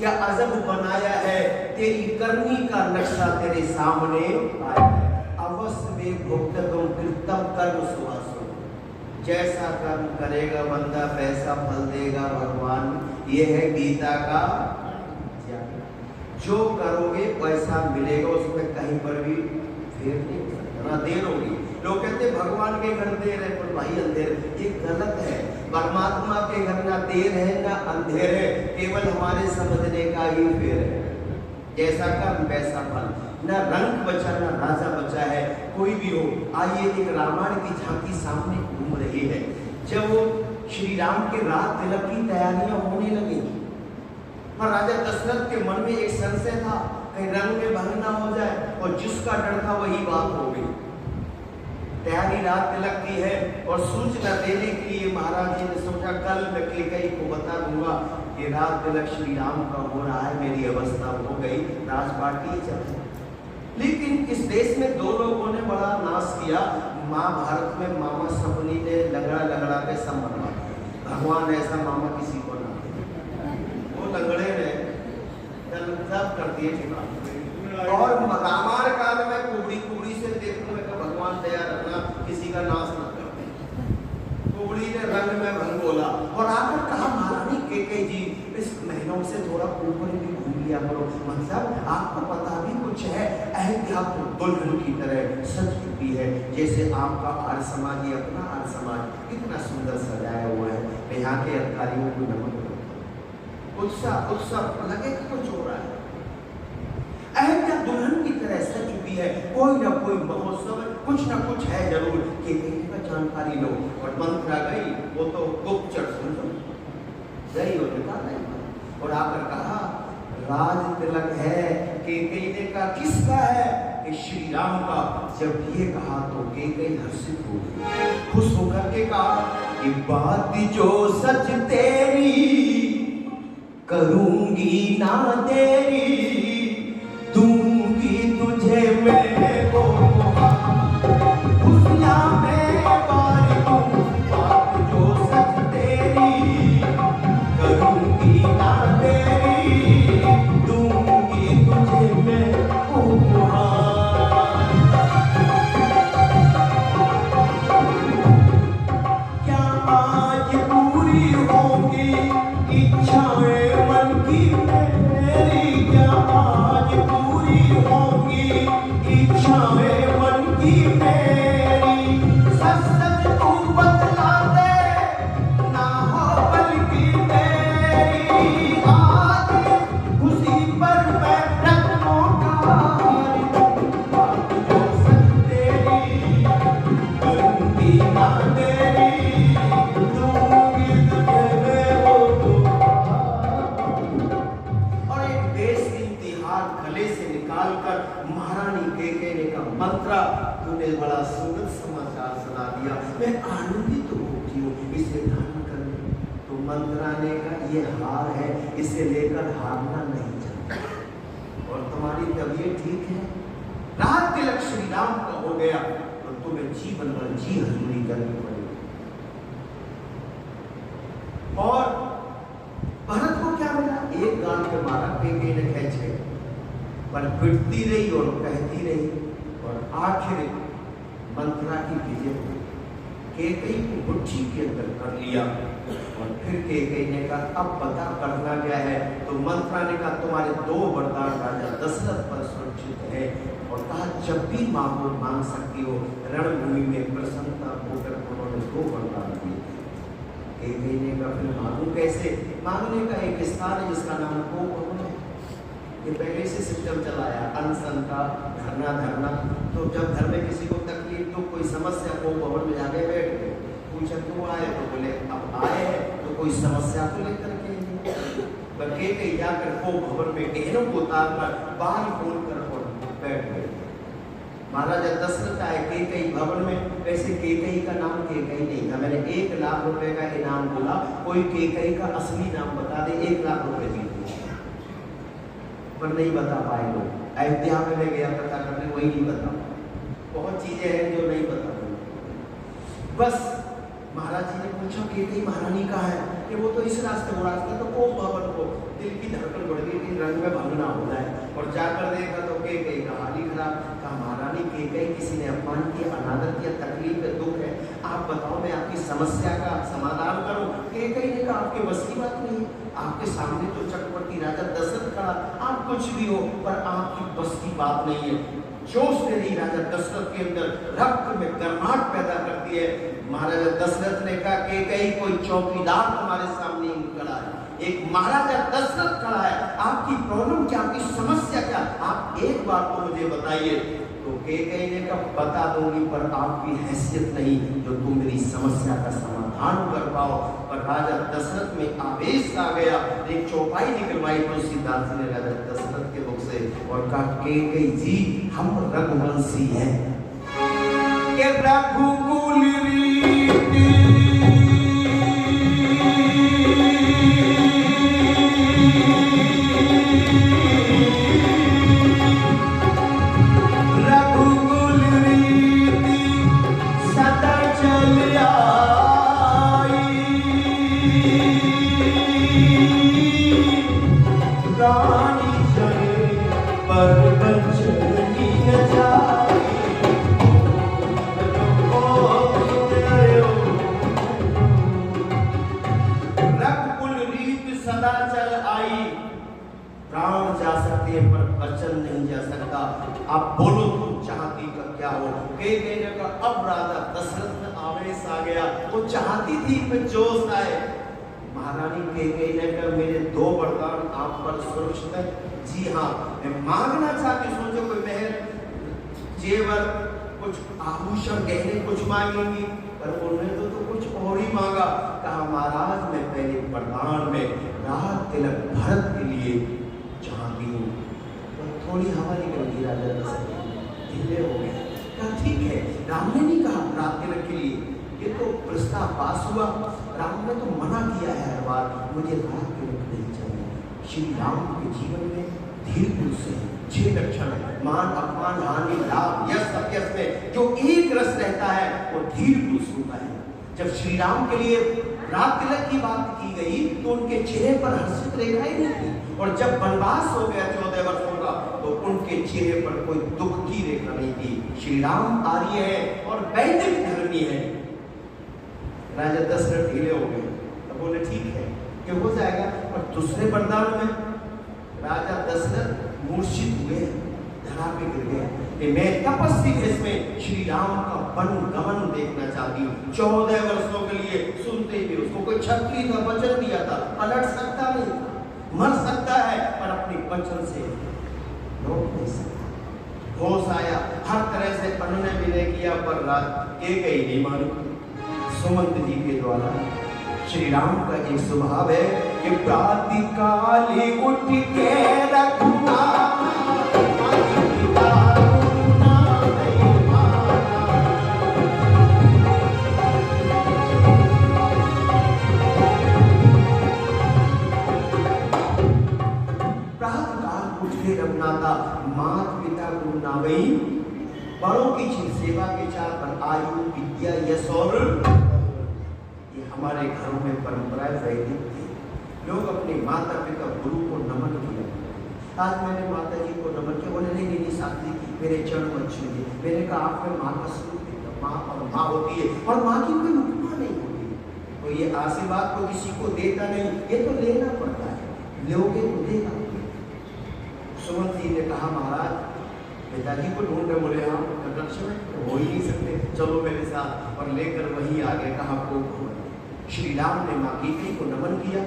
क्या अजब बनाया है, तेरी करनी का नक्शा तेरे सामने आया है। अवश्य में भुगतम कृतम कर्म सुवासो, जैसा कर्म करेगा बंदा वैसा फल देगा भगवान। ये है गीता का ज्ञान। जो करोगे वैसा मिलेगा, उसमें कहीं पर भी फेर नहीं हो सकता, ना देर होगी। लोग कहते भगवान के घर देर है, पर भाई अंधेर, ये गलत है। परमात्मा के घर ना देर है ना अंधेर है, केवल हमारे समझने का ही फेर है। जैसा कर्म वैसा फल, ना रंग बचा ना राजा बचा है, कोई भी हो। आइए एक रामायण की झांकी सामने घूम रही है। जब वो श्री राम के रात तिलक की तैयारियां होने लगी, और राजा दशरथ के मन में एक संशय था, कहीं रंग में भंग ना हो जाए, और जिसका डर था वही बात हो गई। तैयारी रात तिलक की है, और सूचना देने के लिए महाराज जी ने सोचा कल मैं कैकेयी को बता दूंगा कि रात तिलक श्री राम का हो रहा है, मेरी अवस्था हो गई, राजपाटी चल। लेकिन इस देश में दो लोगों ने बड़ा नाश किया। महाभारत में मामा सबनी ने लगड़ा के संबंध, भगवान ऐसा मामा किसी को ना दे। वो लंगड़े ने सब कर दिए ठिकाने। और रामायण काल में कुबड़ी से देखने में भगवान दया रखना, किसी का नाश न करते। कुबड़ी ने रंग में भंग बोला और आकर कहा महारानी कैकेयी जी, इस महीनों से थोड़ा ऊपर भी घूम लिया करो, मतलब आपको पता भी कुछ है, अयोध्या तो दुल्हन की तरह सज चुकी है, जैसे आपका आर्य समाज, ये अपना आर्य समाज इतना सुंदर सजाया हुआ है। मैं यहाँ के अधिकारियों को नमन करूँ, उत्साह लगे कि कुछ हो रहा है। अयोध्या दुल्हन की तरह सज चुकी है, कोई ना कोई महोत्सव, कुछ ना कुछ है जरूर, कि का जानकारी लो। और मंत्रा गई, वो तो गुप्तचर सुन गई और निकाल और आकर कहा राज तिलक है। कैकेयी ने कहा किसका है? कि श्री राम का। जब ये कहा तो कैकेयी हर्षित हो गई, खुश होकर के कहा कि बात जो सच तेरी करूंगी ना देरी, दूंगी तुझे मैं वो खुशियां में बारी दूं। बात जो सच तेरी करूंगी ना देरी, दूंगी तुझे मैं उपहार। क्या आज पूरी होगी इच्छाएं मन की मेरी? क्या आज पूरी होगी इच्छाएं मन की मेरी? सच सच तू बतला दे, ना हो बल्कि मेरी। आज खुशी पर मैं रत्नों का हार दूंगा, जो सच तेरी करूंगी ना तेरी, दूंगी तुझे मैं वो और एक देश की तिहार गले से निकालकर महारानी कैकेयी ने कहा मंत्रा, तूने बड़ा सुंदर समाचार सुना दिया, मैं आनंदित तो होती हूँ, इसे धारण कर ले। तो मंत्रा ने कहा ये हार है, इसे लेकर हारना नहीं चाहिए, और तुम्हारी तबीयत ठीक है, रात तिलक श्री राम का हो गया, तो तुम्हें जीवन भर जी हजूरी करनी पड़ेगी। और भरत को क्या मिला? एक गाल पे मारा कैकेयी ने खींच के, पर पिटती रही और कहती रही, और आखिर मंत्रा की विजय हुई। कैकेयी को मुट्ठी के अंदर कर लिया, और फिर कैकेयी ने कहा अब बता करना क्या है? तो मंत्रा ने कहा तुम्हारे दो वरदान राजा दशरथ पर सुरक्षित है, और कहा जब भी मांगो मांग सकती हो। रणभूमि में प्रसन्नता होकर उन्होंने दो वरदान दिए। कैकेयी ने कहा फिर मांगू कैसे? मांगने का एक स्थान है जिसका नाम कोपवन है, ये पहले से सिस्टम चलाया अनशन का, धरना। तो जब घर में किसी को तकलीफ तो कोई समस्या को भवन में जाके बैठ गए, पूछा क्यों आए? तो बोले अब आए हैं तो कोई समस्या को लेकर के। कैकेयी जाकर को भवन में गहनों को उतारकर बाहर खोलकर और बैठ गए। महाराजा दशरथ आए कैकेयी भवन में। वैसे कैकेयी का नाम कैकेयी नहीं था, मैंने 1 लाख रुपए का इनाम बोला, कोई कैकेयी का असली नाम बता दे, 1 लाख रुपए जीते, पर नहीं बता पाए लोग। अयोध्या में मैं गया पता करने, वही नहीं बता, बहुत चीजें हैं जो नहीं बता पाए। बस महाराज जी ने पूछा केकई महारानी कहाँ है? कि वो तो इस रास्ते, वो रास्ते तो कोप भवन को। दिल की धड़कन बढ़ गई कि रंग में भंगना होता है, और जाकर देखा तो केकई का हाल ही खराब। कहा महारानी केकई, किसी ने अपमान किया, अनादर किया, तकलीफ है, दुख है, आप बताओ मैं आपकी समस्या का समाधान करूं। केकई ने कहा आपके बस की बात नहीं है, आपके सामने तो चक्रवर्ती राजा दशरथ खड़ा, आप कुछ भी हो पर आपकी बस की बात नहीं है। जोश ने रही राजा दशरथ के अंदर, रक्त में गर्माहट पैदा करती है। महाराजा दशरथ ने कहा कि कहीं कोई चौकीदार तुम्हारे सामने खड़ा है, एक महाराजा दशरथ खड़ा है, आपकी प्रॉब्लम क्या, आपकी समस्या क्या, आप एक बार तो मुझे बताइए। तो केकई ने कहा बता दूंगी, पर आपकी हैसियत नहीं जो तुम मेरी समस्या का समाधान कर पाओ। पर राजा दशरथ में आवेश आ गया, एक चौपाई निकलवाई तुलसीदास जी ने राजा दशरथ के मुख से, और कहा केकई जी हम रघुवंशी हैं, के रघुकुल रीति वचन नहीं जा सकता। आप बोलो तुम चाहती का क्या हो? केकई ने कहा अब राजा दशरथ में आवेश आ गया, वो चाहती थी कि जोश आए। महारानी केकई ने कहा मेरे दो वरदान आप पर सुरक्षित है। जी हाँ, मैं मांगना चाहती, सोचो कोई महल, जेवर, कुछ आभूषण, गहने कुछ मांगेंगी, पर उन्होंने तो कुछ और ही मांगा। कहा महाराज मैं पहले वरदान में राज तिलक भरत के लिए चाहती हूँ। थोड़ी हवा निकल गई, राजा दशरथ ढीले हो गए। कहा ठीक है, राम ने नहीं कहा रात तिलक के लिए, ये तो प्रस्ताव पास हुआ, राम ने तो मना किया है हर बार, मुझे रात तिलक नहीं चाहिए। श्री राम के जीवन में धीर पुरुष है, 6 लक्षण, मान अपमान हानि लाभ यश अपयश में जो एक रस रहता है वो धीर पुरुष होता है। जब श्री राम के लिए रात तिलक की बात की गई तो उनके चेहरे पर हर्षित रेखाएं नहीं थी, और जब वनवास हो गया 14 वर्षों का तो उनके चेहरे पर कोई दुख की रेखा नहीं थी। श्री राम आर्य है और वैदिक धर्मी है। राजा दशरथ ढीले हो गए, तो बोले ठीक है ये हो जाएगा। और दूसरे वरदान में राजा दशरथ मूर्छित हुए, धरा पे गिर गए कि मैं तपस्वी भेष में श्री राम का वन गमन देखना चाहती हूँ। 14 वर्षों के लिए सुनते ही उसको कोई क्षत्रिय था, वचन दिया था, पलट सकता नहीं था, मर सकता है पर अपने वचन से रोक नहीं सकता। होश आया, हर तरह से उन्होंने विनय किया, पर रात केकई नहीं मानी। सुमंत जी के द्वारा श्री राम का एक स्वभाव है कि प्रातःकाली उठ के रखना रघुनाथा, मात पिता को नावई, बड़ों की सेवा के चार पर आयु विद्या यश और ये हमारे घरों में परंपराएं वैदिक थी। लोग अपने माता पिता गुरु को नमन किया। आज मैंने माता जी को नमन किया, बोले नहीं साथी मेरे चरण मत छूइए। मैंने कहा आप में माँ का स्वरूप माँ और माँ होती है, और माँ की कोई उपमा नहीं होती। तो ये आशीर्वाद को किसी को देता नहीं, ये तो लेना पड़ता है, लोगे तो देगा। सुमंत जी ने कहा महाराज पिताजी को ढूंढ रहे, बोले हाँ लक्ष्मण हो ही नहीं सकते, चलो मेरे साथ, और लेकर वही आगे कहा को श्री राम ने माँ केकई को नमन किया,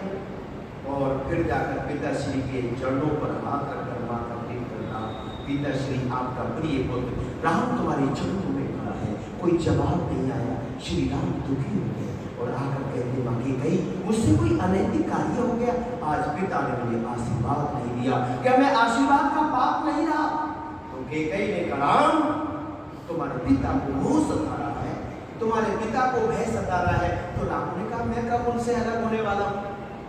और फिर जाकर पिताश्री के चरणों पर हाथ रखकर माथा टेक कर कहा पिताश्री आपका प्रिय पुत्र राम तुम्हारे चरणों में खड़ा है। कोई जवाब नहीं आया। श्री राम दुखी हो गए और आकर कहते माँ केकई मुझसे कोई अनैतिक कार्य हो गया, आज पिता ने मुझे आशीर्वाद नहीं दिया, क्या मैं आशीर्वाद का पाप नहीं रहा? तो केकई ने कहा तुम्हारे पिता को मोह सता रहा है, तुम्हारे पिता को भय सता रहा है। तो राम ने कहा मैं कब उनसे अलग होने वाला हूँ,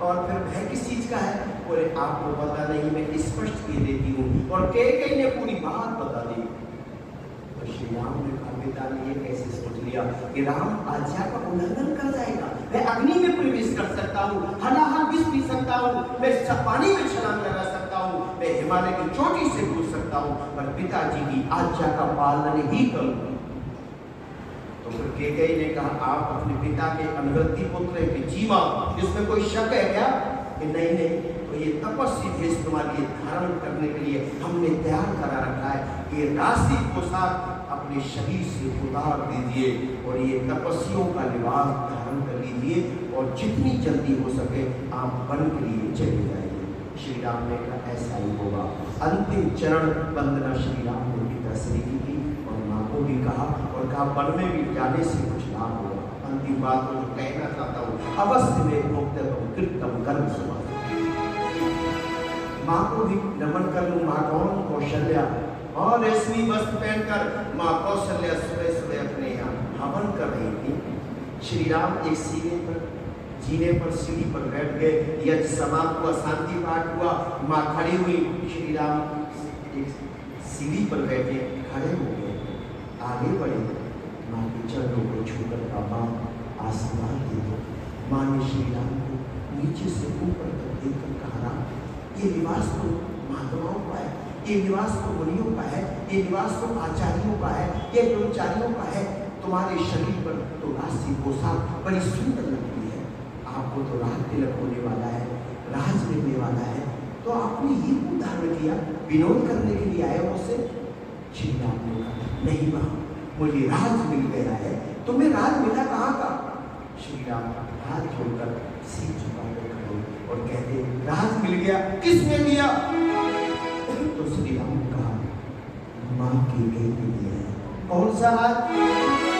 और फिर भय किस चीज का है? बोले आपको पता नहीं, मैं स्पष्ट कह देती हूँ। और केकई ने पूरी बात बता दी। तो श्री राम ने कहा पिता ने ये कैसे सोच लिया कि राम आज्ञा का उल्लंघन कर जाएगा? मैं अग्नि में प्रवेश कर सकता हूँ, हलाहल विष पी सकता हूँ, मैं पानी में छलांग लगा सकता हूँ, मैं हिमालय की चोटी से कूद सकता हूँ, पर पिताजी की आज्ञा का पालन ही करूँ। तो फिर कैकेयी ने कहा, आप अपने पिता के अनुगत्य पुत्र हैं कि जीवा, इसमें कोई शक है क्या? कि नहीं नहीं, तो ये तपस्वी भेष तुम्हारे लिए धारण करने के लिए हमने तैयार करा रखा है। ये राशि पोशाक अपने शरीर से उतार दीजिए और ये तपस्वियों का लिबास धारण कर लीजिए और जितनी जल्दी हो सके आप वन के लिए चले जाइए। श्री राम ने कहा ऐसा ही होगा। अंतिम चरण वंदना श्री राम ने पिता श्री की की और माँ को भी कहा और कहा वन में भी जाने से कुछ लाभ होगा। अंतिम बात को जो कहना चाहता हूँ, अवश्य में भोक्तव्यम कृतम कर्म समास। माँ को भी नमन कर लूँ। माँ कौन? कौशल्या। और रेशमी वस्त्र पहनकर माँ कौशल्या सुबह सुबह अपने यहाँ हवन कर रही थी। श्री राम एक जीने पर सीढ़ी पर बैठ गए। यज्ञ समाप्त हुआ, शांति पाठ हुआ, माँ खड़ी हुई। श्री राम एक सीढ़ी पर बैठे, खड़े हो गए, आगे बढ़े। माँ के चरणों को छूकर का माँ आशीर्वाद दे दो। माँ ने श्री राम को नीचे से ऊपर तक देखकर कहा, ये निवास तो महात्माओं का है, ये निवास तो मुनियों का है, ये निवास तो आचार्यों का है, ये ब्रह्मचारियों का है। तुम्हारे शरीर पर तो राशि पोशाक बड़ी सुंदर लगती है, आपको तो राज तिलक होने वाला है, राज मिलने वाला है, तो आपने ये उदाहरण किया, विनोद करने के लिए आए मुझसे? श्री राम ने कहा, नहीं माँ, मुझे राज मिल गया है। तुम्हें राज मिला कहाँ का? श्री राम हाथ जोड़कर सिर झुकाकर खड़े और कहते, राज मिल गया। किसने दिया? तो श्री राम ने कहा, माँ की गई ने दिया है। कौन सा राज?